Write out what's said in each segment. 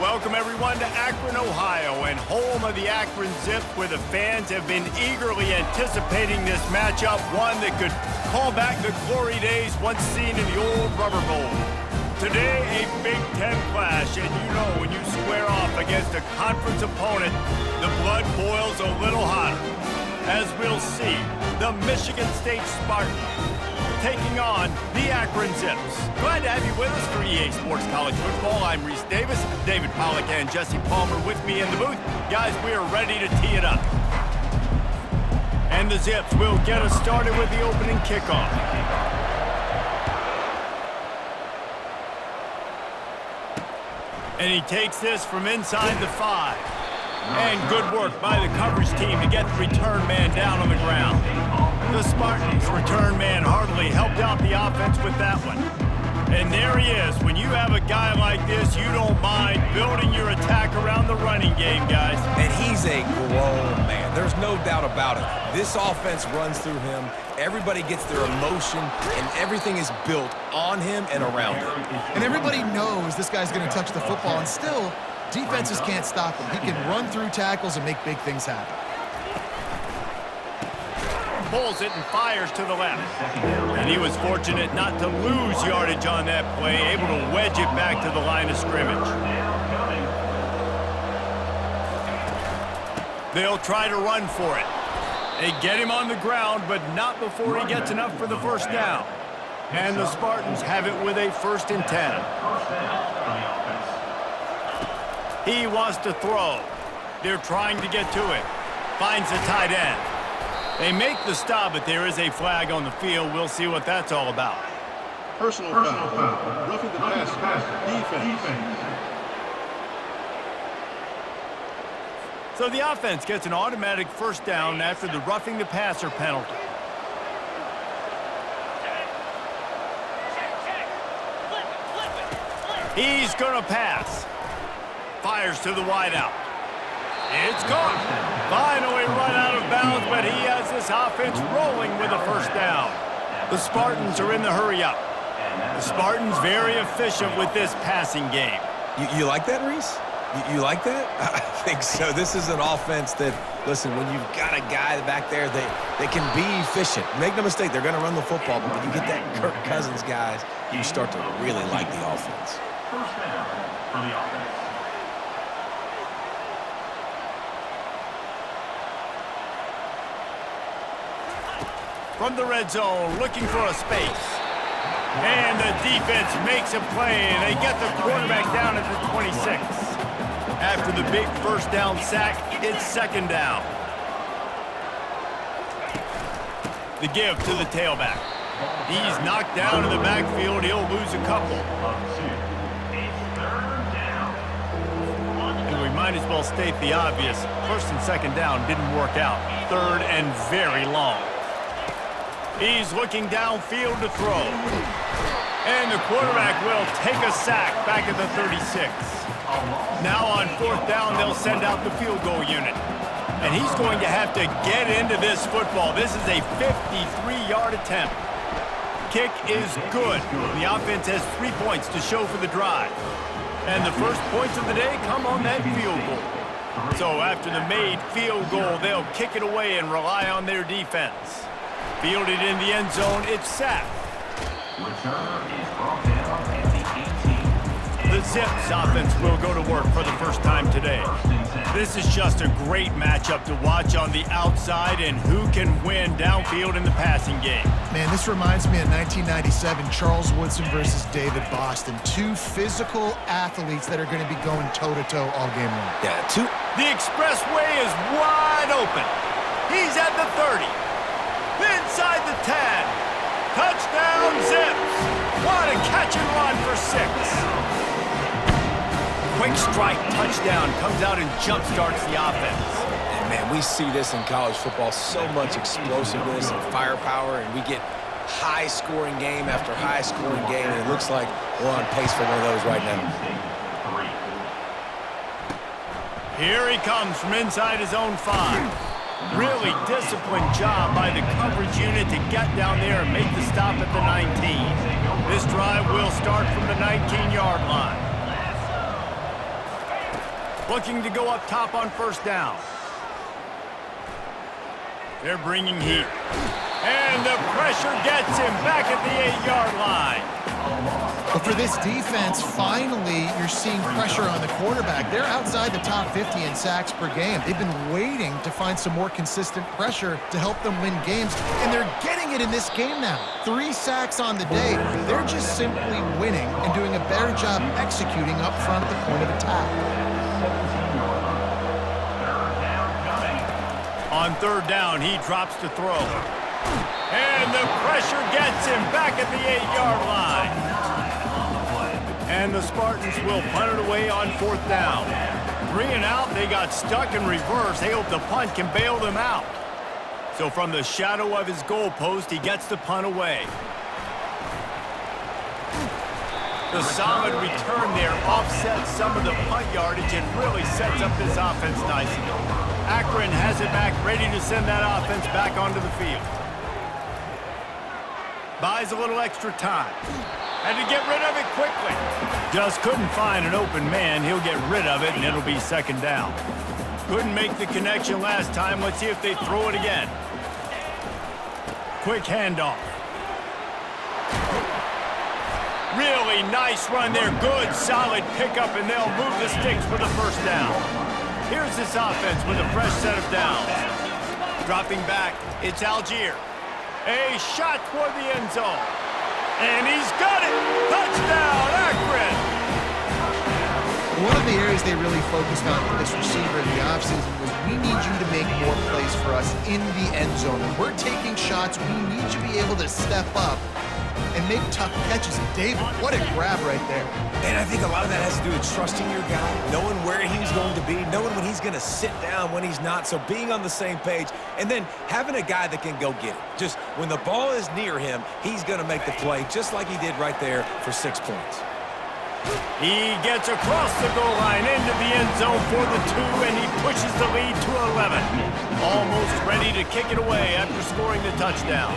Welcome, everyone, to Akron, Ohio, and home of the Akron Zips, where the fans have been eagerly anticipating this matchup, one that could call back the glory days once seen in the old Rubber Bowl. Today, a Big Ten clash, and you know when you square off against a conference opponent, the blood boils a little hotter. As we'll see, the Michigan State Spartans taking on the Akron Zips. Glad to have you with us for EA Sports College Football. I'm Reese Davis, David Pollack and Jesse Palmer with me in the booth. Guys, we are ready to tee it up. And the Zips will get us started with the opening kickoff. And he takes this from inside the 5. And good work by the coverage team to get the return man down on the ground. The Spartans' return man hardly helped out the offense with that one. And there he is. When you have a guy like this, you don't mind building your attack around the running game, guys. And he's a grown man. There's no doubt about it. This offense runs through him. Everybody gets their emotion, and everything is built on him and around him. And everybody knows this guy's going to touch the football, and still, defenses can't stop him. He can run through tackles and make big things happen. Pulls it and fires to the left. And he was fortunate not to lose yardage on that play, able to wedge it back to the line of scrimmage. They'll try to run for it. They get him on the ground, but not before he gets enough for the first down. And the Spartans have it with a 1st and 10. He wants to throw. They're trying to get to it. Finds the tight end. They make the stop, but there is a flag on the field. We'll see what that's all about. Personal foul. Roughing the passer. Defense. So the offense gets an automatic 1st down after the roughing the passer penalty. He's going to pass. Fires to the wideout. It's gone. Finally run out of bounds, but he has this offense rolling with a 1st down. The Spartans are in the hurry-up. The Spartans very efficient with this passing game. You like that, Reese? You like that? I think so. This is an offense that, listen, when you've got a guy back there, they can be efficient. Make no mistake, they're going to run the football, but when you get that Kirk Cousins guys, you start to really like the offense. 1st down for the offense. From the red zone, looking for a space. And the defense makes a play, and they get the quarterback down at the 26. After the big 1st down sack, it's 2nd down. The give to the tailback. He's knocked down in the backfield. He'll lose a couple. And we might as well state the obvious. 1st and 2nd down didn't work out. 3rd and very long. He's looking downfield to throw. And the quarterback will take a sack back at the 36. Now on 4th down, they'll send out the field goal unit. And he's going to have to get into this football. This is a 53-yard attempt. Kick is good. The offense has 3 points to show for the drive. And the first points of the day come on that field goal. So after the made field goal, they'll kick it away and rely on their defense. Fielded in the end zone, it's sacked. The Zips offense will go to work for the first time today. This is just a great matchup to watch on the outside, and who can win downfield in the passing game. Man, this reminds me of 1997, Charles Woodson versus David Boston. 2 physical athletes that are going to be going toe-to-toe all game long. Yeah, The expressway is wide open. He's at the 30. Inside the 10. Touchdown, Zips. What a catch and run for 6. Quick strike touchdown comes out and jump-starts the offense. And man, we see this in college football, so much explosiveness and firepower, and we get high-scoring game after high-scoring game, and it looks like we're on pace for one of those right now. Here he comes from inside his own 5. Really disciplined job by the coverage unit to get down there and make the stop at the 19. This drive will start from the 19-yard line. Looking to go up top on first down. They're bringing heat. And the pressure gets him back at the 8-yard line. But for this defense, finally, you're seeing pressure on the quarterback. They're outside the top 50 in sacks per game. They've been waiting to find some more consistent pressure to help them win games, and they're getting it in this game now. 3 sacks on the day. They're just simply winning and doing a better job executing up front at the point of attack. On third down, he drops to throw. And the pressure gets him back at the 8-yard line. And the Spartans will punt it away on fourth down. 3 and out, they got stuck in reverse. They hope the punt can bail them out. So from the shadow of his goalpost, he gets the punt away. The solid return there offsets some of the punt yardage and really sets up this offense nicely. Akron has it back, ready to send that offense back onto the field. Buys a little extra time. And to get rid of it quickly. Just couldn't find an open man. He'll get rid of it, and it'll be second down. Couldn't make the connection last time. Let's see if they throw it again. Quick handoff. Really nice run there. Good, solid pickup, and they'll move the sticks for the first down. Here's this offense with a fresh set of downs. Dropping back, it's Algier. A shot toward the end zone. And he's got it! Touchdown, Akron! One of the areas they really focused on for this receiver in the offseason was we need you to make more plays for us in the end zone. And we're taking shots. We need you to be able to step up and make tough catches. And David, what a grab right there. And I think a lot of that has to do with trusting your guy, knowing where he's going to be, knowing when he's going to sit down, when he's not, so being on the same page, and then having a guy that can go get it. Just when the ball is near him, he's going to make the play, just like he did right there for 6 points. He gets across the goal line into the end zone for the 2, and he pushes the lead to 11. Almost ready to kick it away after scoring the touchdown.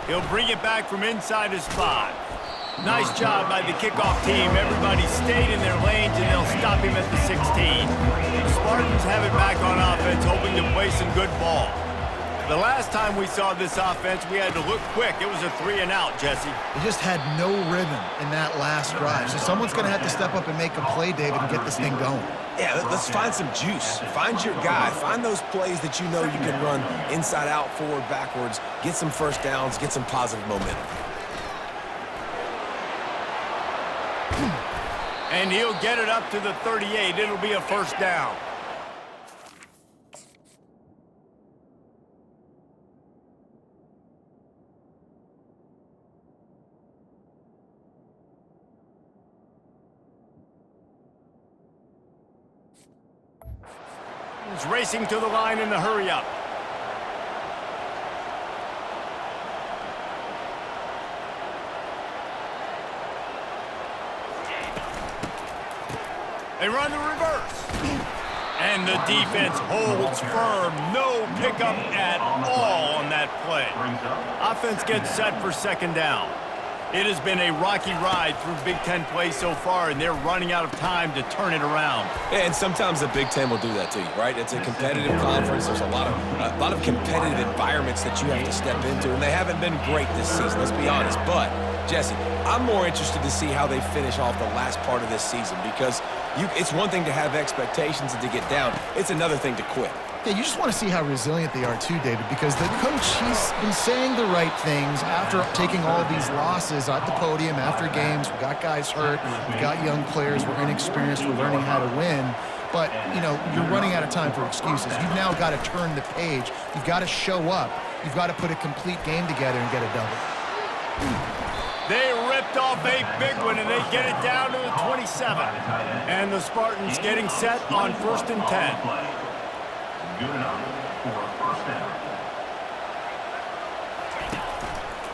He'll bring it back from inside his 5. Nice job by the kickoff team. Everybody stayed in their lanes, and they'll stop him at the 16. The Spartans have it back on offense, hoping to play some good ball. The last time we saw this offense, we had to look quick. It was a 3 and out, Jesse. They just had no rhythm in that last drive. So someone's going to have to step up and make a play, David, and get this thing going. Yeah, let's find some juice. Find your guy. Find those plays that you know you can run inside out, forward, backwards. Get some first downs. Get some positive momentum. And he'll get it up to the 38. It'll be a first down. He's racing to the line in the hurry-up. They run the reverse. And the defense holds firm. No pickup at all on that play. Offense gets set for second down. It has been a rocky ride through Big Ten play so far, and they're running out of time to turn it around. And sometimes the Big Ten will do that to you, right? It's a competitive conference. There's a lot of competitive environments that you have to step into, and they haven't been great this season, let's be honest. But, Jesse, I'm more interested to see how they finish off the last part of this season because it's one thing to have expectations and to get down. It's another thing to quit. Yeah, you just want to see how resilient they are too, David, because the coach, he's been saying the right things after taking all of these losses at the podium after games. We got guys hurt. We've got young players. We're inexperienced. We're learning how to win. But, you know, you're running out of time for excuses. You've now got to turn the page. You've got to show up. You've got to put a complete game together and get a double. They ripped off a big one, and they get it down to the 27. And the Spartans getting set on 1st and 10. Good enough for a first down.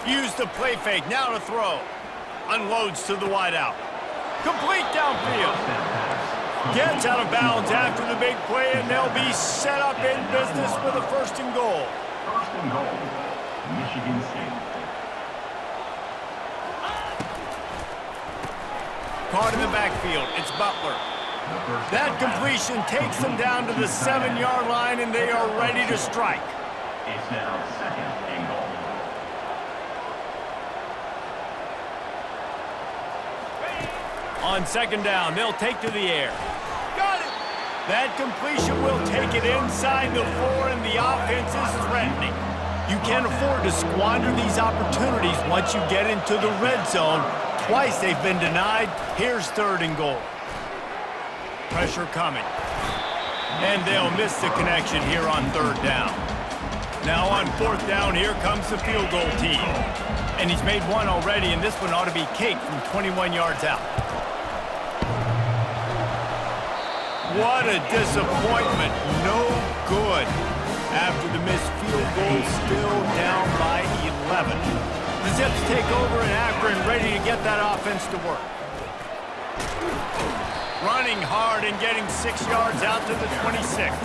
Use the play fake, now to throw. Unloads to the wideout. Complete downfield. Gets out of bounds after the big play, and they'll be set up in business with a 1st and goal. 1st and goal, Michigan State. caught in the backfield. It's Butler. That completion takes them down to the 7-yard line, and they are ready to strike. It's now 2nd and goal. On 2nd down, they'll take to the air. Got it! That completion will take it inside the 4, and the offense is threatening. You can't afford to squander these opportunities once you get into the red zone. Twice they've been denied. Here's 3rd and goal. Pressure coming. And they'll miss the connection here on 3rd down. Now on 4th down, here comes the field goal team. And he's made one already, and this one ought to be cake from 21 yards out. What a disappointment. No good. After the missed field goal, still down by 11. The Zips take over in Akron, ready to get that offense to work. Running hard and getting 6 yards out to the 26.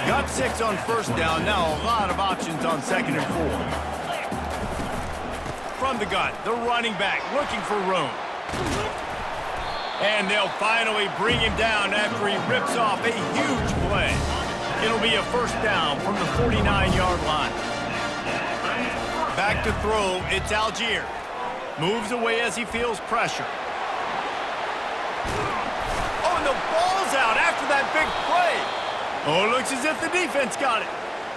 Got 6 on 1st down. Now a lot of options on 2nd and 4. From the gun, the running back looking for room. And they'll finally bring him down after he rips off a huge play. It'll be a 1st down from the 49-yard line. Back to throw, it's Algier. Moves away as he feels pressure. Oh, and the ball's out after that big play. Oh, it looks as if the defense got it.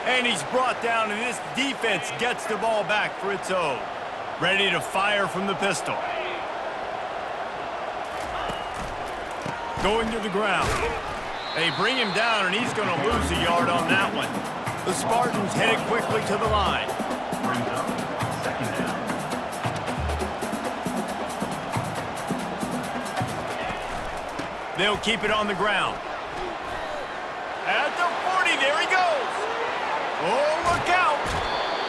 And he's brought down, and this defense gets the ball back for its own. Ready to fire from the pistol. Going to the ground. They bring him down, and he's going to lose a yard on that one. The Spartans headed quickly to the line. Brings up 2nd down. They'll keep it on the ground. At the 40, there he goes. Oh, look out.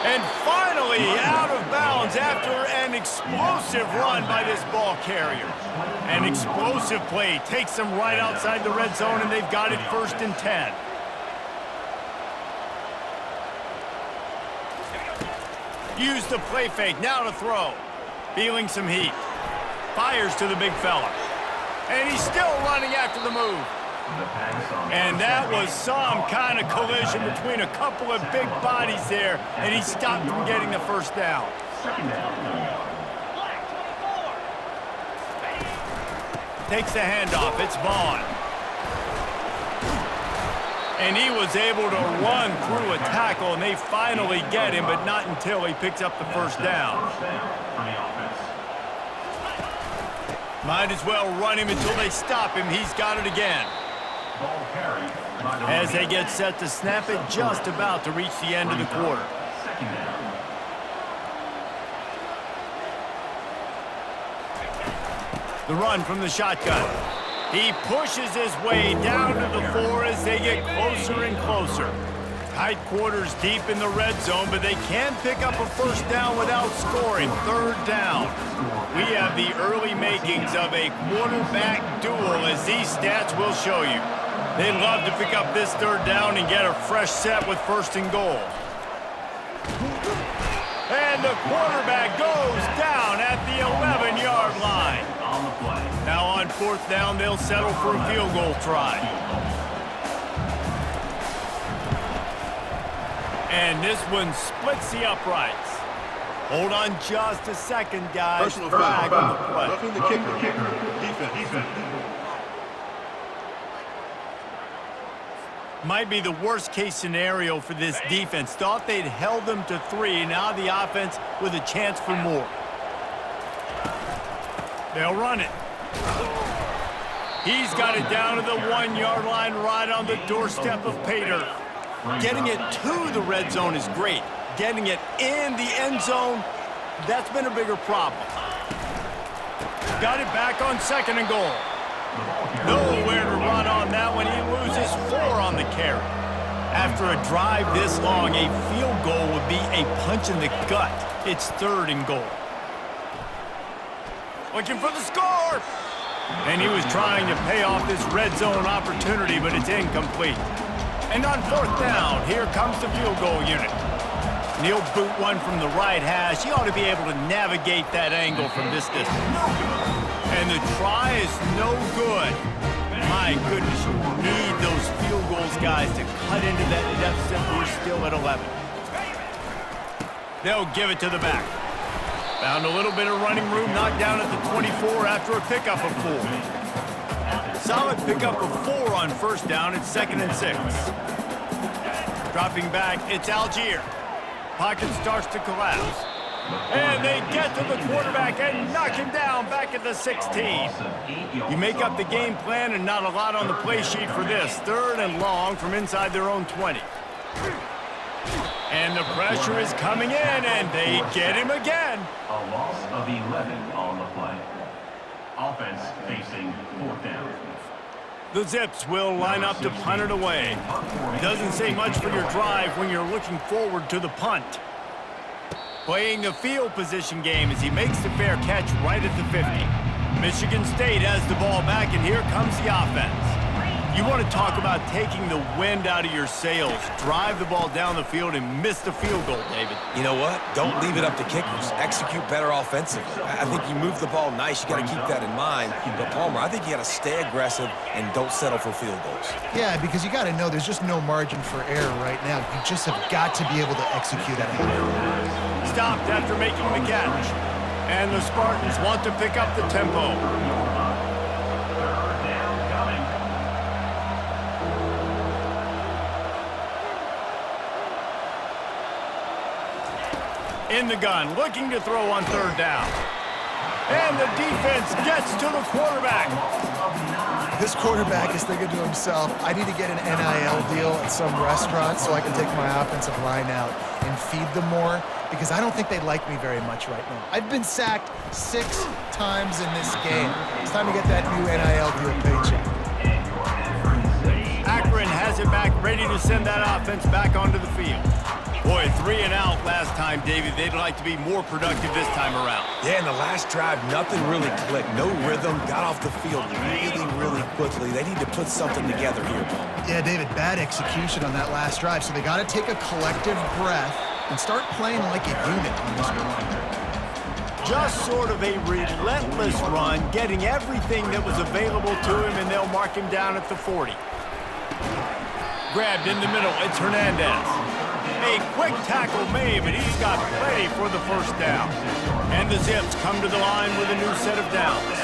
And finally out of bounds after an explosive run by this ball carrier. An explosive play takes them right outside the red zone, and they've got it 1st and 10. Use the play fake, now to throw. Feeling some heat. Fires to the big fella. And he's still running after the move. And that was some kind of collision between a couple of big bodies there, and he stopped from getting the 1st down. 2nd down. Takes the handoff, it's Vaughn. And he was able to run through a tackle, and they finally get him, but not until he picks up the 1st down. Might as well run him until they stop him. He's got it again. Ball carried by the As they get set to snap it, just about to reach the end of the quarter. 2nd down. The run from the shotgun. He pushes his way down to the 4 as they get closer and closer. Tight quarters deep in the red zone, but they can pick up a 1st down without scoring. 3rd down. We have the early makings of a quarterback duel, as these stats will show you. They'd love to pick up this 3rd down and get a fresh set with 1st and goal. And the quarterback goes down at the 11-yard line. On the play. Now on 4th down, they'll settle for a field goal try. And this one splits the uprights. Hold on just a second, guys. Personal Flag foul. on the play. Roughing the kicker. Defense. Might be the worst case scenario for this defense. Thought they'd held them to 3. Now the offense with a chance for more. They'll run it. He's got it down to the 1-yard line, right on the doorstep of Pater. Getting it to the red zone is great. Getting it in the end zone, that's been a bigger problem. Got it back on 2nd and goal. Nowhere to run on that one. He loses 4 on the carry. After a drive this long, a field goal would be a punch in the gut. It's 3rd and goal. Looking for the score! And he was trying to pay off this red zone opportunity, but it's incomplete. And on 4th down, here comes the field goal unit. And he'll boot one from the right hash. He ought to be able to navigate that angle from this distance. And the try is no good. My goodness, you need those field goals, guys, to cut into that deficit. We're still at 11. They'll give it to the back. Found a little bit of running room, knocked down at the 24 after a pickup of 4. Solid pickup of 4 on first down. It's 2nd and 6. Dropping back, it's Algier. Pocket starts to collapse. And they get to the quarterback and knock him down back at the 16. You make up the game plan and not a lot on the play sheet for this. 3rd and long from inside their own 20. And the pressure is coming in, and they get him again. A loss of 11 on the play. Offense facing 4th down. The Zips will line up to punt it away. Doesn't say much for your drive when you're looking forward to the punt. Playing the field position game as he makes the fair catch right at the 50. Michigan State has the ball back, and here comes the offense. You want to talk about taking the wind out of your sails. Drive the ball down the field and miss the field goal, David. You know what? Don't leave it up to kickers. Execute better offensively. I think you move the ball nice. You got to keep that in mind. But, Palmer, I think you got to stay aggressive and don't settle for field goals. Yeah, because you got to know there's just no margin for error right now. You just have got to be able to execute at a high level. Stopped after making the catch. And the Spartans want to pick up the tempo. In the gun, looking to throw on 3rd down. And the defense gets to the quarterback. This quarterback is thinking to himself, I need to get an NIL deal at some restaurant so I can take my offensive line out and feed them more, because I don't think they like me very much right now. I've been sacked 6 times in this game. It's time to get that new NIL deal paycheck. Akron has it back, ready to send that offense back onto the field. Boy, 3 and out last time, David. They'd like to be more productive this time around. Yeah, in the last drive, nothing really clicked. No rhythm. Got off the field really quickly. They need to put something together here, Palmer. Yeah, David, bad execution on that last drive, so they got to take a collective breath and start playing like a unit on this one. Just sort of a relentless run, getting everything that was available to him, and they'll mark him down at the 40. Grabbed in the middle, it's Hernandez. A quick tackle made, but he's got plenty for the first down. And the Zips come to the line with a new set of downs.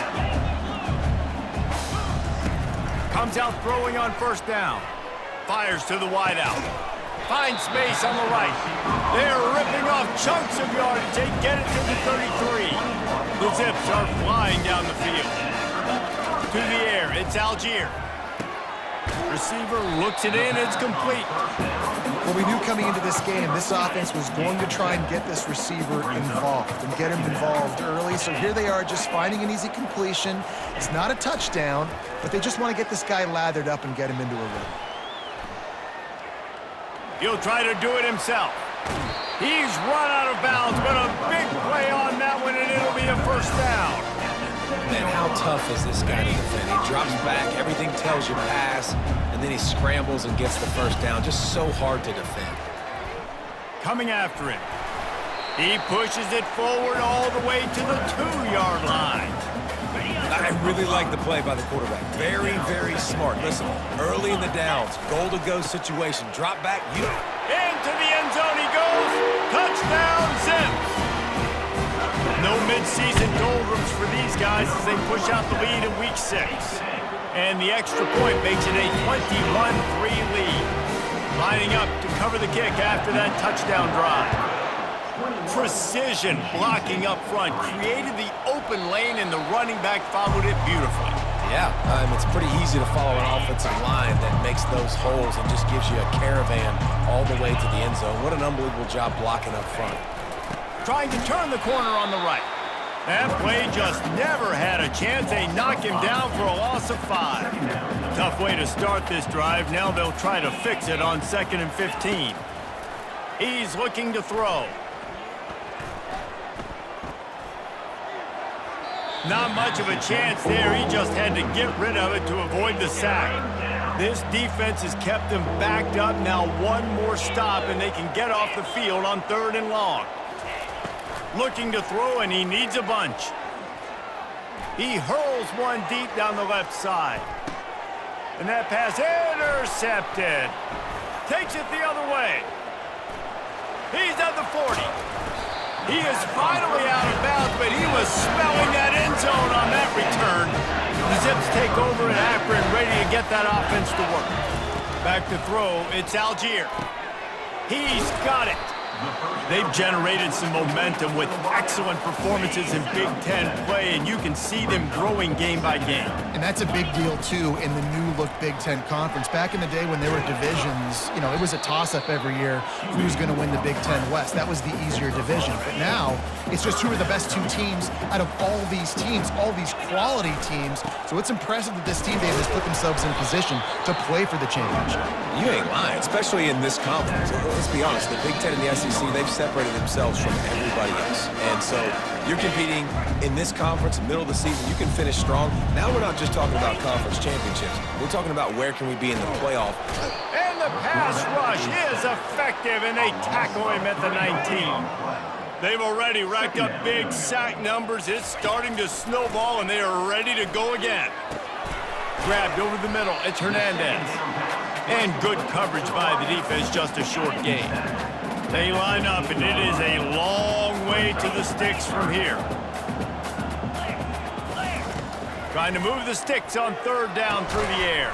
Comes out throwing on first down. Fires to the wideout. Finds space on the right. They're ripping off chunks of yardage. They get it to the 33. The Zips are flying down the field. To the air, it's Algier. Receiver looks it in, it's complete. Well, we knew coming into this game, this offense was going to try and get this receiver involved and get him involved early. So here they are just finding an easy completion. It's not a touchdown, but they just want to get this guy lathered up and get him into a rhythm. He'll try to do it himself. He's run out of bounds, but a big play on that one, and it'll be a first down. Man, how tough is this guy to defend? He drops back, everything tells you pass, and then he scrambles and gets the first down. Just so hard to defend. Coming after him. He pushes it forward all the way to the 2-yard line. I really like the play by the quarterback. Very smart. Listen, early in the downs, goal-to-go situation. Drop back, you. Into the end zone he goes. Touchdown, Zips. No mid-season doldrums for these guys as they push out the lead in week 6. And the extra point makes it a 21-3 lead. Lining up to cover the kick after that touchdown drive. Precision blocking up front created the open lane, and the running back followed it beautifully. Yeah, it's pretty easy to follow an offensive line that makes those holes and just gives you a caravan all the way to the end zone. What an unbelievable job blocking up front. Trying to turn the corner on the right. That play just never had a chance. They knock him down for a loss of 5. Tough way to start this drive. Now they'll try to fix it on 2nd and 15. He's looking to throw. Not much of a chance there. He just had to get rid of it to avoid the sack. This defense has kept them backed up. Now one more stop, and they can get off the field on 3rd and long. Looking to throw, and he needs a bunch. He hurls one deep down the left side. And that pass intercepted. Takes it the other way. He's at the 40. He is finally out of bounds, but he was smelling that end zone on that return. The Zips take over in Akron, ready to get that offense to work. Back to throw, it's Algier. He's got it. They've generated some momentum with excellent performances in Big Ten play, and you can see them growing game by game. And that's a big deal, too, in the new-look Big Ten Conference. Back in the day when there were divisions, you know, it was a toss-up every year who's going to win the Big Ten West. That was the easier division. But now, it's just who are the best two teams out of all these teams, all these quality teams. So it's impressive that this team, they just put themselves in position to play for the championship. You ain't lying, especially in this conference. Let's be honest, the Big Ten and the SEC, they've separated themselves from everybody else. And so you're competing in this conference, middle of the season, you can finish strong. Now we're not just talking about conference championships. We're talking about where can we be in the playoff. And the pass rush is effective, and they tackle him at the 19. They've already racked up big sack numbers. It's starting to snowball, and they are ready to go again. Grabbed over the middle, it's Hernandez. And good coverage by the defense, just a short gain. They line up, and it is a long way to the sticks from here. Trying to move the sticks on third down through the air.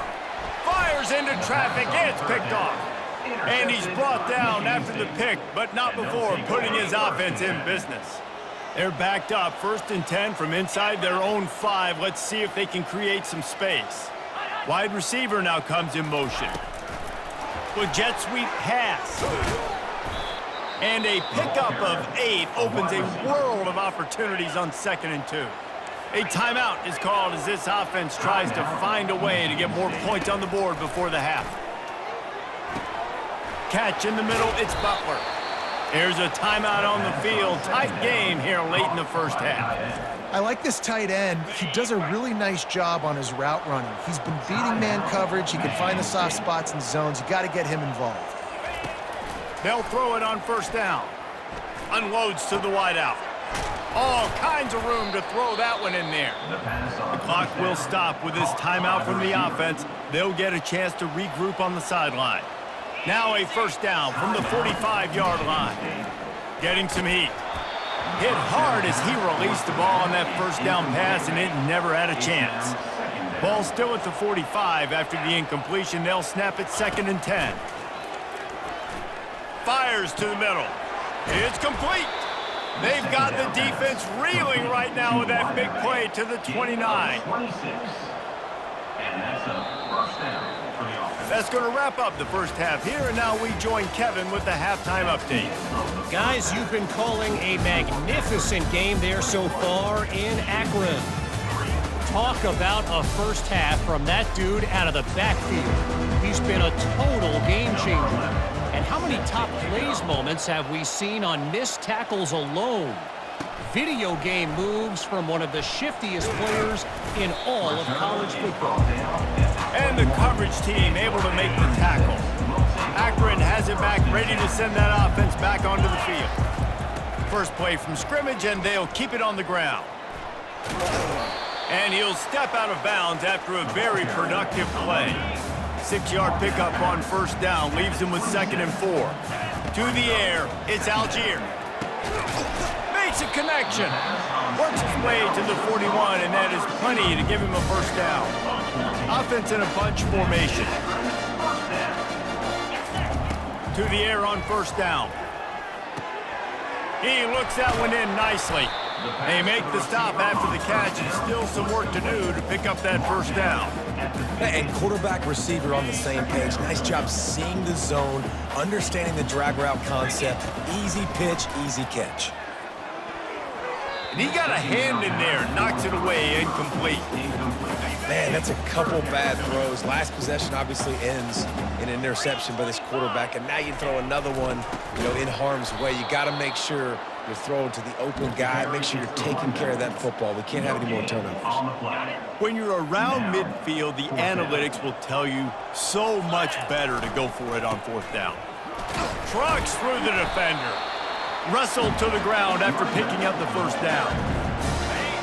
Fires into traffic, it's picked off. And he's brought down after the pick, but not before putting his offense in business. They're backed up, 1st and 10 from inside their own 5. Let's see if they can create some space. Wide receiver now comes in motion. With jet sweep pass. And a pickup of 8 opens a world of opportunities on 2nd and 2. A timeout is called as this offense tries to find a way to get more points on the board before the half. Catch in the middle, it's Butler. Here's a timeout on the field. Tight game here late in the first half. I like this tight end. He does a really nice job on his route running. He's been beating man coverage. He can find the soft spots and zones. You got to get him involved. They'll throw it on 1st down. Unloads to the wideout. All kinds of room to throw that one in there. The clock will stop with this timeout from the offense. They'll get a chance to regroup on the sideline. Now a 1st down from the 45-yard line. Getting some heat. Hit hard as he released the ball on that 1st down pass, and it never had a chance. Ball still at the 45 after the incompletion. They'll snap it 2nd and 10. Fires to the middle. It's complete. They've got the defense reeling right now with that big play to the 29. That's going to wrap up the first half here, and now we join Kevin with the halftime update. Guys, you've been calling a magnificent game there so far in Akron. Talk about a first half from that dude out of the backfield. He's been a total game changer. And how many top plays moments have we seen on missed tackles alone? Video game moves from one of the shiftiest players in all of college football. And the coverage team able to make the tackle. Akron has it back, ready to send that offense back onto the field. First play from scrimmage, and they'll keep it on the ground. And he'll step out of bounds after a very productive play. 6-yard pickup on 1st down, leaves him with 2nd and 4. To the air, it's Algier. Makes a connection. Works his way to the 41, and that is plenty to give him a 1st down. Offense in a bunch formation. To the air on 1st down. He looks that one in nicely. They make the stop after the catch, and still some work to do to pick up that 1st down. And quarterback receiver on the same page. Nice job seeing the zone, understanding the drag route concept. Easy pitch, easy catch. And he got a hand in there, knocks it away, incomplete. Man, that's a couple bad throws. Last possession obviously ends in an interception by this quarterback, and now you throw another one, in harm's way. You got to make sure you're throwing to the open guy. Make sure you're taking care of that football. We can't have any more turnovers. When you're around midfield, the analytics will tell you so much better to go for it on 4th down. Trucks through the defender. Wrestled to the ground after picking up the 1st down.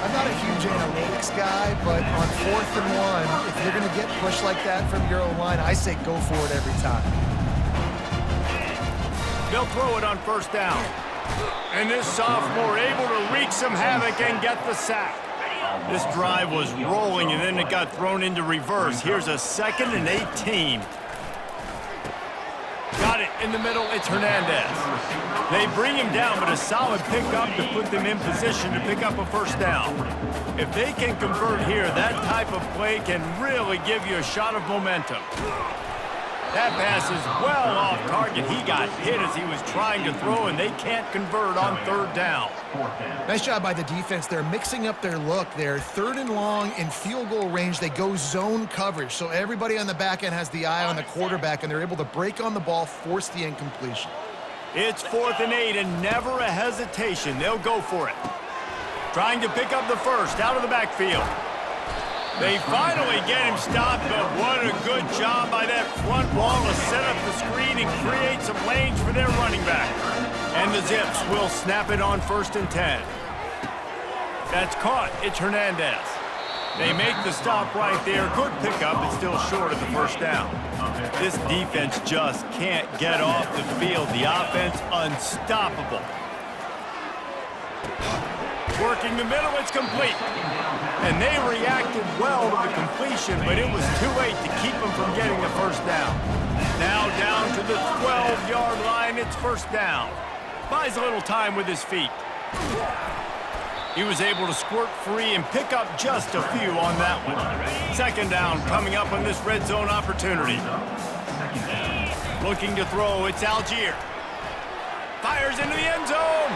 I'm not a huge analytics guy, but on 4th and 1, if you're going to get pushed like that from your own line, I say go for it every time. They'll throw it on 1st down. And this sophomore able to wreak some havoc and get the sack. This drive was rolling, and then it got thrown into reverse. Here's a 2nd and 18. Got it in the middle. It's Hernandez. They bring him down, but a solid pickup to put them in position to pick up a 1st down. If they can convert here, that type of play can really give you a shot of momentum. That pass is well off target. He got hit as he was trying to throw, and they can't convert on 3rd down. Nice job by the defense. They're mixing up their look there. 3rd and long in field goal range. They go zone coverage. So everybody on the back end has the eye on the quarterback, and they're able to break on the ball, force the incompletion. It's 4th and 8, and never a hesitation. They'll go for it. Trying to pick up the 1st out of the backfield. They finally get him stopped, but what a good job by that front wall to set up the screen and create some lanes for their running back. And the Zips will snap it on 1st and 10. That's caught. It's Hernandez. They make the stop right there. Good pickup, but still short of the 1st down. This defense just can't get off the field. The offense unstoppable. Working the middle, it's complete. And they reacted well to the completion, but it was too late to keep them from getting the 1st down. Now down to the 12-yard line, it's 1st down. Buys a little time with his feet. He was able to squirt free and pick up just a few on that one. 2nd down coming up on this red zone opportunity. Looking to throw, it's Algier. Fires into the end zone.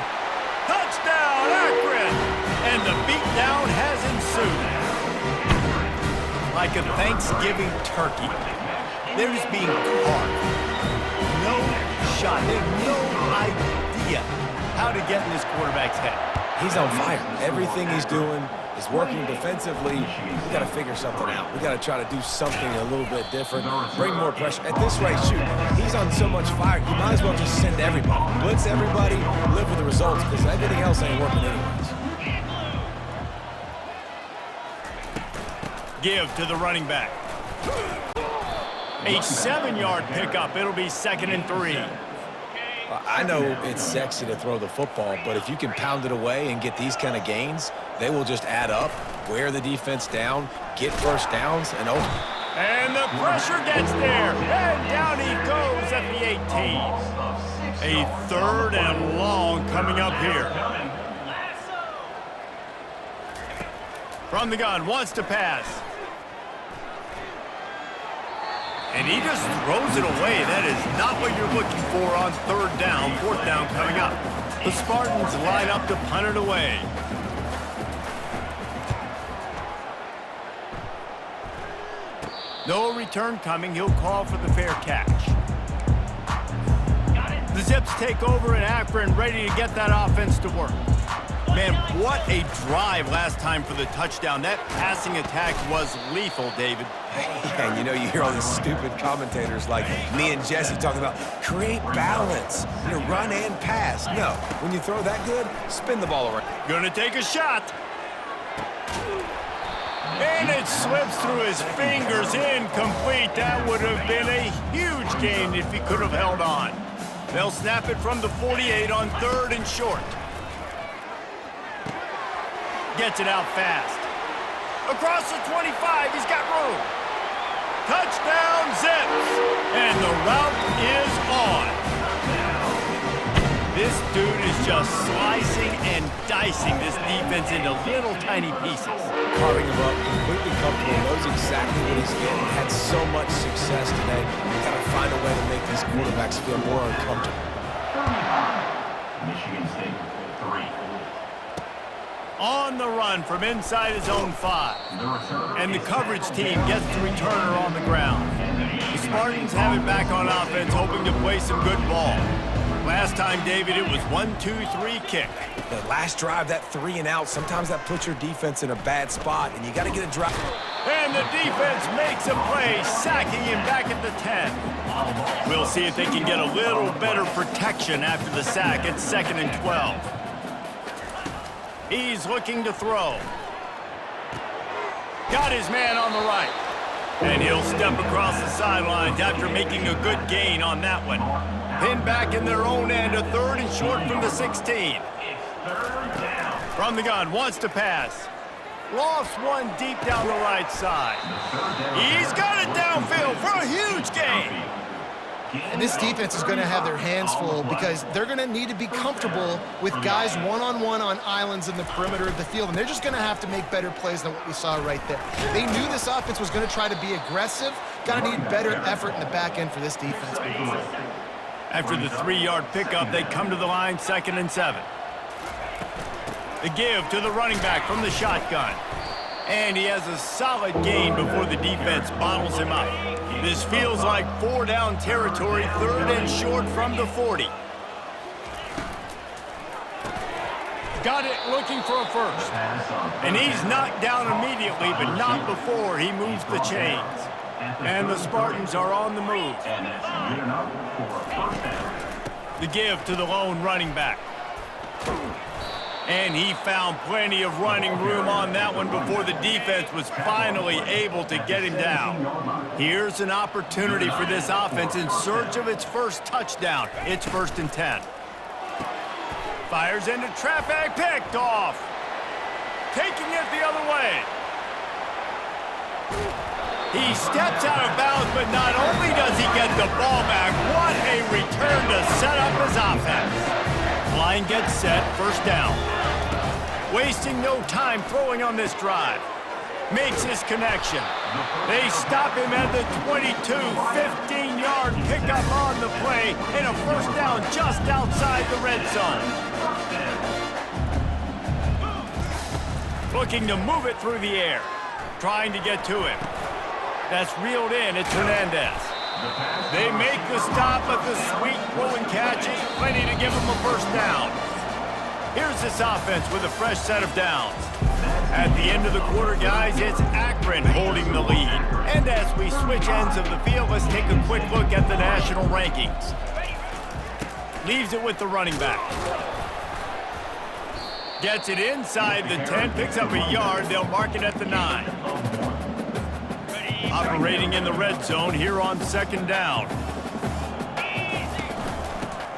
Touchdown, Akron! And the beatdown has ensued. Like a Thanksgiving turkey, they're just being carved. No shot. They have no idea how to get in this quarterback's head. He's on fire. Everything he's doing is working defensively. We got to figure something out. We got to try to do something a little bit different, bring more pressure. At this rate, shoot, he's on so much fire, you might as well just send everybody. Blitz everybody, live with the results, because everything else ain't working anyways. Give to the running back. A 7-yard pickup. It'll be 2nd and 3. I know it's sexy to throw the football, but if you can pound it away and get these kind of gains, they will just add up, wear the defense down, get 1st downs, and over. And the pressure gets there. And down he goes at the 18. A 3rd and long coming up here. From the gun, wants to pass. And he just throws it away. That is not what you're looking for on 3rd down. 4th down coming up. The Spartans line up to punt it away. No return coming. He'll call for the fair catch. The Zips take over in Akron, ready to get that offense to work. Man, what a drive last time for the touchdown. That passing attack was lethal, David. And you know, you hear all these stupid commentators like me and Jesse talking about create balance, you know, run and pass. No, when you throw that good, spin the ball around. Gonna take a shot. And it slips through his fingers, incomplete. That would have been a huge gain if he could have held on. They'll snap it from the 48 on 3rd and short. Gets it out fast. Across the 25, he's got room. Touchdown, Zips! And the route is on. This dude is just slicing and dicing this defense into little tiny pieces. Carving him up, completely comfortable, knows exactly what he's getting, had so much success today. You got to find a way to make these quarterbacks feel more uncomfortable. Michigan State, 3. On the run from inside his own 5. And the coverage team gets the returner on the ground. The Spartans have it back on offense, hoping to play some good ball. Last time, David, it was 1-2-3 kick. The last drive, that 3 and out, sometimes that puts your defense in a bad spot, and you got to get a drive. And the defense makes a play, sacking him back at the 10. We'll see if they can get a little better protection after the sack. It's 2nd and 12. He's looking to throw. Got his man on the right. And he'll step across the sidelines after making a good gain on that one. Pinned back in their own end, a 3rd and short from the 16. From the gun, wants to pass. Lofts one deep down the right side. He's got it downfield for a huge gain. And this defense is going to have their hands full because they're going to need to be comfortable with guys one-on-one on islands in the perimeter of the field, and they're just going to have to make better plays than what we saw right there. They knew this offense was going to try to be aggressive. Got to need better effort in the back end for this defense. After the 3-yard pickup, they come to the line, 2nd and 7. The give to the running back from the shotgun. And he has a solid gain before the defense bottles him up. This feels like 4-down territory, 3rd and short from the 40. Got it, looking for a first. And he's knocked down immediately, but not before he moves the chains. And the Spartans are on the move. The give to the lone running back. And he found plenty of running room on that one before the defense was finally able to get him down. Here's an opportunity for this offense in search of its first touchdown. It's 1st and 10. Fires into traffic, picked off. Taking it the other way. He steps out of bounds, but not only does he get the ball back, what a return to set up his offense. Line gets set, 1st down. Wasting no time throwing on this drive. Makes his connection. They stop him at the 22, 15-yard pickup on the play, and a 1st down just outside the red zone. Looking to move it through the air. Trying to get to him. That's reeled in. It's Hernandez. They make the stop, but the sweet throw and catch is plenty to give them a 1st down. Here's this offense with a fresh set of downs. At the end of the quarter, guys, it's Akron holding the lead. And as we switch ends of the field, let's take a quick look at the national rankings. Leaves it with the running back. Gets it inside the 10, picks up a yard. They'll mark it at the 9. Operating in the red zone here on 2nd down.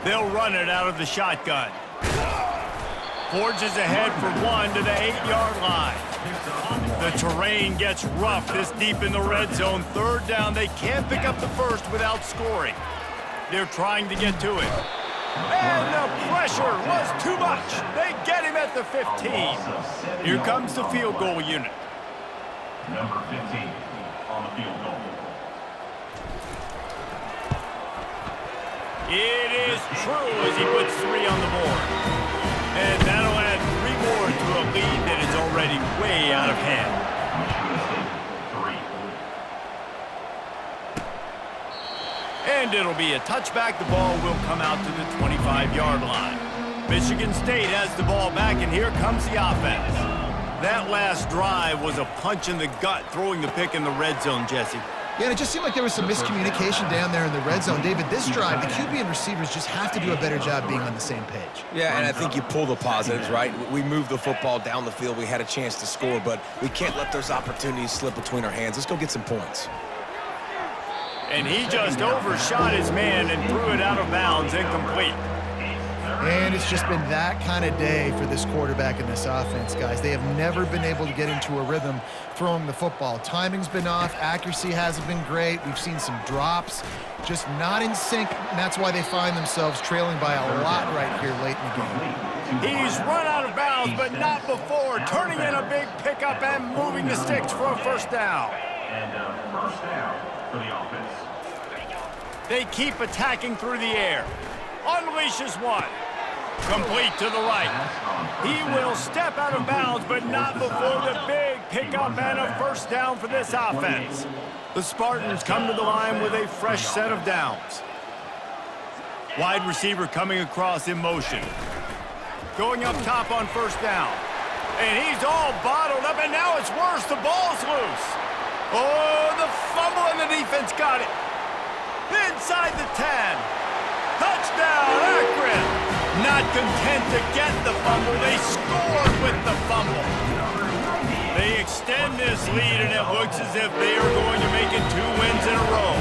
They'll run it out of the shotgun. Forges ahead for 1 to the 8-yard line. The terrain gets rough this deep in the red zone. 3rd down, they can't pick up the first without scoring. They're trying to get to it. And the pressure was too much. They get him at the 15. Here comes the field goal unit. Number 15 on the field goal. It is true as he puts 3 on the board. And that'll add 3 more to a lead that is already way out of hand. And it'll be a touchback. The ball will come out to the 25-yard line. Michigan State has the ball back, and here comes the offense. That last drive was a punch in the gut, throwing the pick in the red zone, Jesse. Yeah, and it just seemed like there was some miscommunication down there in the red zone. David, this drive, the QB and receivers just have to do a better job being on the same page. Yeah, and I think you pull the positives, right? We moved the football down the field. We had a chance to score, but we can't let those opportunities slip between our hands. Let's go get some points. And he just overshot his man and threw it out of bounds, incomplete. And it's just been that kind of day for this quarterback and this offense, guys. They have never been able to get into a rhythm throwing the football. Timing's been off. Accuracy hasn't been great. We've seen some drops. Just not in sync, and that's why they find themselves trailing by a lot right here late in the game. He's run out of bounds, but not before. Turning in a big pickup and moving the sticks for a 1st down. And a 1st down for the offense. They keep attacking through the air. Unleashes one. Complete to the right. He will step out of bounds, but not before the big pickup and a 1st down for this offense. The Spartans come to the line with a fresh set of downs. Wide receiver coming across in motion. Going up top on 1st down. And he's all bottled up, and now it's worse. The ball's loose. Oh, the fumble, and the defense got it. Inside the 10. Touchdown, Akron. Not content to get the fumble, they scored with the fumble. They extend this lead, and it looks as if they are going to make it 2 wins in a row.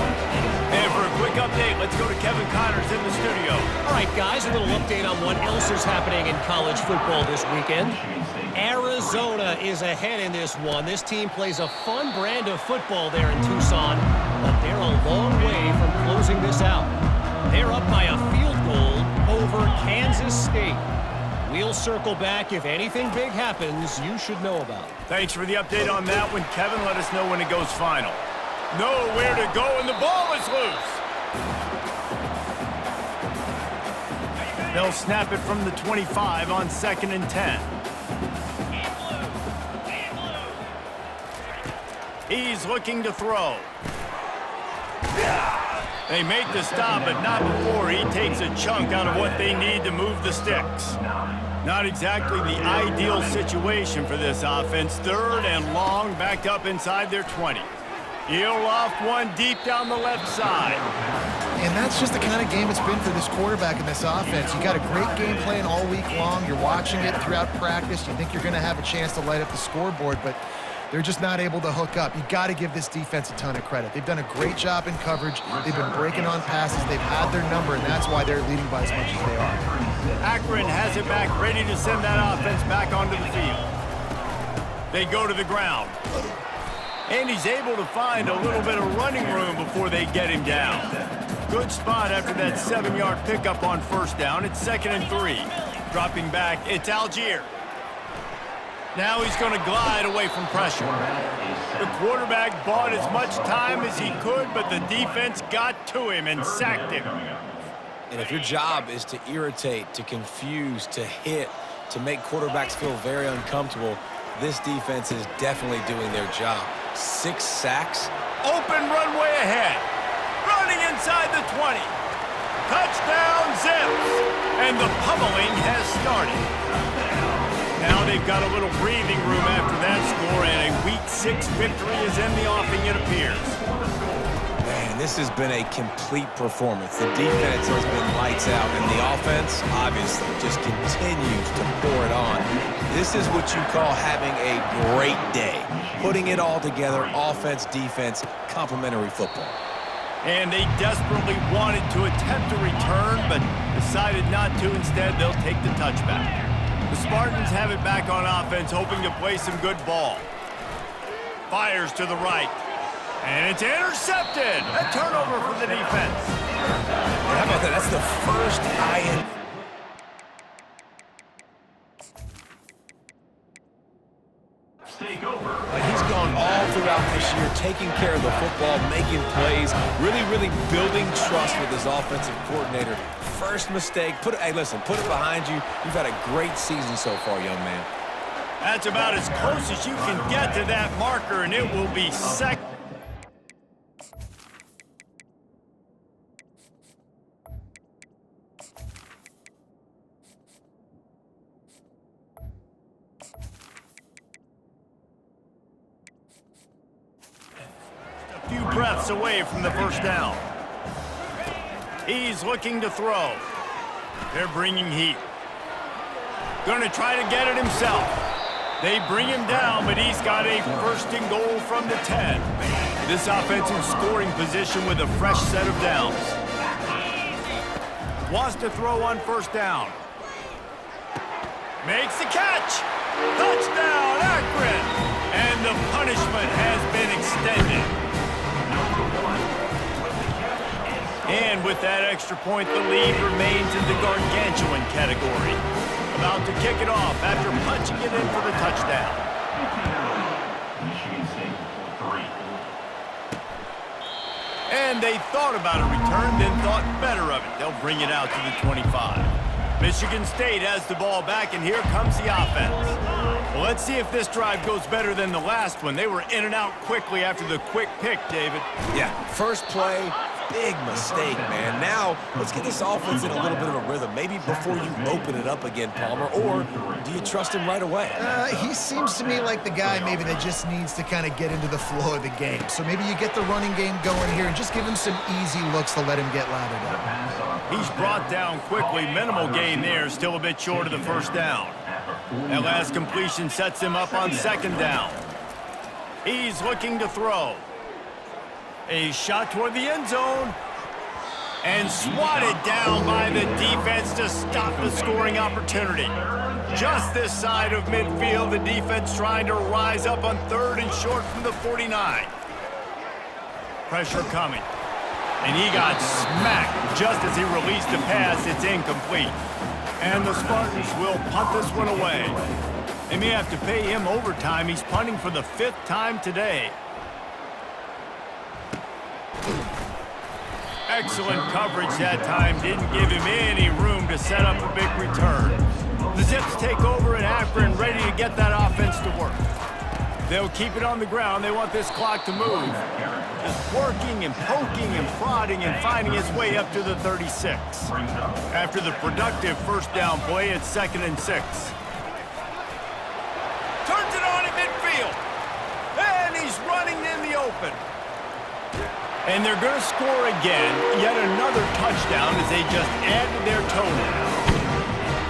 And for a quick update, let's go to Kevin Connors in the studio. All right, guys, a little update on what else is happening in college football this weekend. Arizona is ahead in this one. This team plays a fun brand of football there in Tucson, but they're a long way from closing this out. They're up by a field goal over Kansas State. We'll circle back if anything big happens you should know about. Thanks for the update on that one, Kevin. Let us know when it goes final. Nowhere to go, and the ball is loose. They'll snap it from the 25 on 2nd and 10. He's looking to throw. They make the stop, but not before he takes a chunk out of what they need to move the sticks. Not exactly the ideal situation for this offense. 3rd and long, backed up inside their 20. He'll loft one deep down the left side. And that's just the kind of game it's been for this quarterback in this offense. You got a great game plan all week long. You're watching it throughout practice. You think you're going to have a chance to light up the scoreboard, but they're just not able to hook up. You got to give this defense a ton of credit. They've done a great job in coverage. They've been breaking on passes. They've had their number, and that's why they're leading by as much as they are. Akron has it back, ready to send that offense back onto the field. They go to the ground. And he's able to find a little bit of running room before they get him down. Good spot after that 7-yard pickup on 1st down. It's 2nd and 3. Dropping back, it's Algier. Now he's going to glide away from pressure. The quarterback bought as much time as he could, but the defense got to him and sacked him. And if your job is to irritate, to confuse, to hit, to make quarterbacks feel very uncomfortable, this defense is definitely doing their job. 6 sacks. Open runway ahead. Running inside the 20. Touchdown, Zips. And the pummeling has started. Now they've got a little breathing room after that score, and a Week 6 victory is in the offing, it appears. Man, this has been a complete performance. The defense has been lights out, and the offense, obviously, just continues to pour it on. This is what you call having a great day. Putting it all together, offense, defense, complementary football. And they desperately wanted to attempt a return, but decided not to. Instead, they'll take the touchback. The Spartans have it back on offense, hoping to play some good ball. Fires to the right. And it's intercepted. A turnover for the defense. How about that? That's the first IN. He's gone all throughout this year, taking care of the football, making plays, really building trust with his offensive coordinator. First mistake, hey, listen, put it behind you. You've had a great season so far, young man. That's about as close as you can get to that marker, and it will be second. A few breaths away from the 1st down. He's looking to throw. They're bringing heat. Going to try to get it himself. They bring him down, but he's got a 1st and goal from the 10. This offensive scoring position with a fresh set of downs. Wants to throw on 1st down. Makes the catch. Touchdown, Akron. And the punishment has been extended. And with that extra point, the lead remains in the gargantuan category. About to kick it off after punching it in for the touchdown. And they thought about a return, then thought better of it. They'll bring it out to the 25. Michigan State has the ball back, and here comes the offense. Well, let's see if this drive goes better than the last one. They were in and out quickly after the quick pick, David. Yeah, first play, big mistake, man. Now, let's get this offense in a little bit of a rhythm. Maybe before you open it up again, Palmer, or do you trust him right away? He seems to me like the guy maybe that just needs to kind of get into the flow of the game. So maybe you get the running game going here and just give him some easy looks to let him get lathered up. He's brought down quickly. Minimal gain there, still a bit short of the first down. That last completion sets him up on second down. He's looking to throw. A shot toward the end zone. And swatted down by the defense to stop the scoring opportunity. Just this side of midfield, the defense trying to rise up on third and short from the 49. Pressure coming. And he got smacked just as he released the pass. It's incomplete. And the Spartans will punt this one away. They may have to pay him overtime. He's punting for the 5th time today. Excellent coverage that time. Didn't give him any room to set up a big return. The Zips take over in Akron, ready to get that offense to work. They'll keep it on the ground. They want this clock to move. Just working and poking and prodding and finding his way up to the 36. After the productive first down play, it's 2nd and 6. Turns it on in midfield. And he's running in the open. And they're going to score again. Yet another touchdown as they just added their total.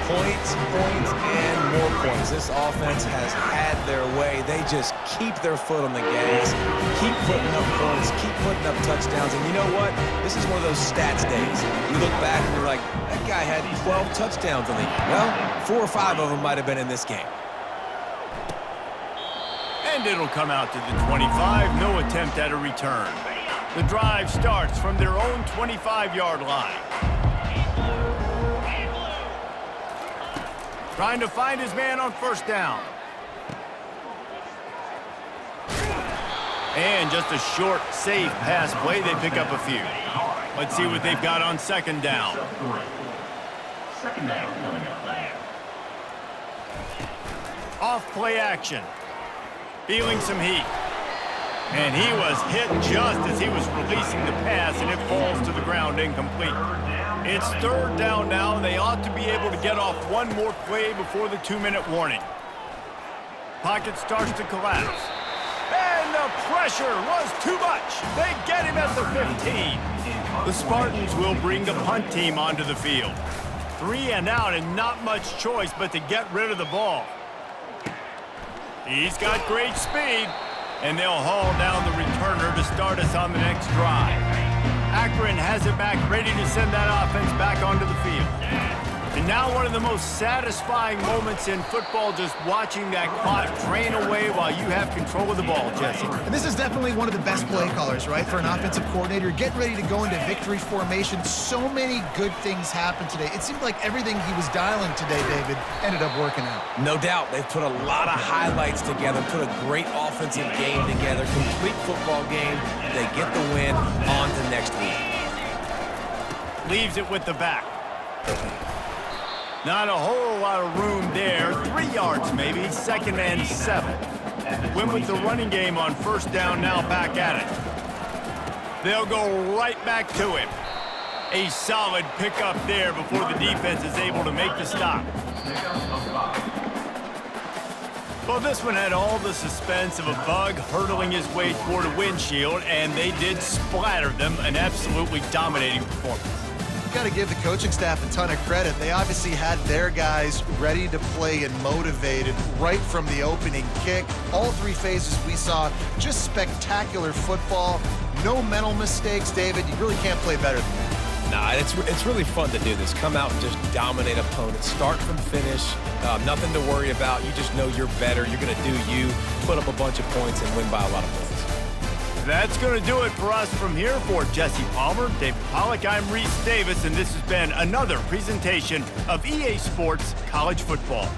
Points, and more points. This offense has had their way. They just keep their foot on the gas, keep putting up points, keep putting up touchdowns. And you know what? This is one of those stats days. You look back and you're like, that guy had 12 touchdowns in the game. Well, 4 or 5 of them might have been in this game. And it'll come out to the 25. No attempt at a return. The drive starts from their own 25-yard line. Trying to find his man on first down. And just a short, safe pass play. They pick up a few. Let's see what they've got on second down. Second down coming up. Off play action. Feeling some heat. And he was hit just as he was releasing the pass, and it falls to the ground incomplete. It's third down now, and they ought to be able to get off one more play before the 2-minute warning. Pocket starts to collapse. And the pressure was too much. They get him at the 15. The Spartans will bring the punt team onto the field. 3 and out, and not much choice but to get rid of the ball. He's got great speed. And they'll haul down the returner to start us on the next drive. Akron has it back, ready to send that offense back onto the field. And now one of the most satisfying moments in football, just watching that clock drain away while you have control of the ball, Jesse. And this is definitely one of the best play callers, right, for an offensive coordinator. Get ready to go into victory formation. So many good things happened today. It seemed like everything he was dialing today, David, ended up working out. No doubt. They've put a lot of highlights together, put a great offensive game together, complete football game. They get the win. On to next week. Leaves it with the back. Not a whole lot of room there. 3 yards maybe, 2nd and 7. Win with the running game on first down, now back at it. They'll go right back to him. A solid pickup there before the defense is able to make the stop. Well, this one had all the suspense of a bug hurtling his way toward a windshield, and they did splatter them. An absolutely dominating performance. Got to give the coaching staff a ton of credit. They obviously had their guys ready to play and motivated right from the opening kick. All 3 phases we saw, just spectacular football. No mental mistakes, David. You really can't play better than that. Nah, it's really fun to do this. Come out and just dominate opponents. Start from finish. Nothing to worry about. You just know you're better. You're going to do you, put up a bunch of points, and win by a lot of points. That's going to do it for us from here. For Jesse Palmer, David Pollack, I'm Reese Davis, and this has been another presentation of EA Sports College Football.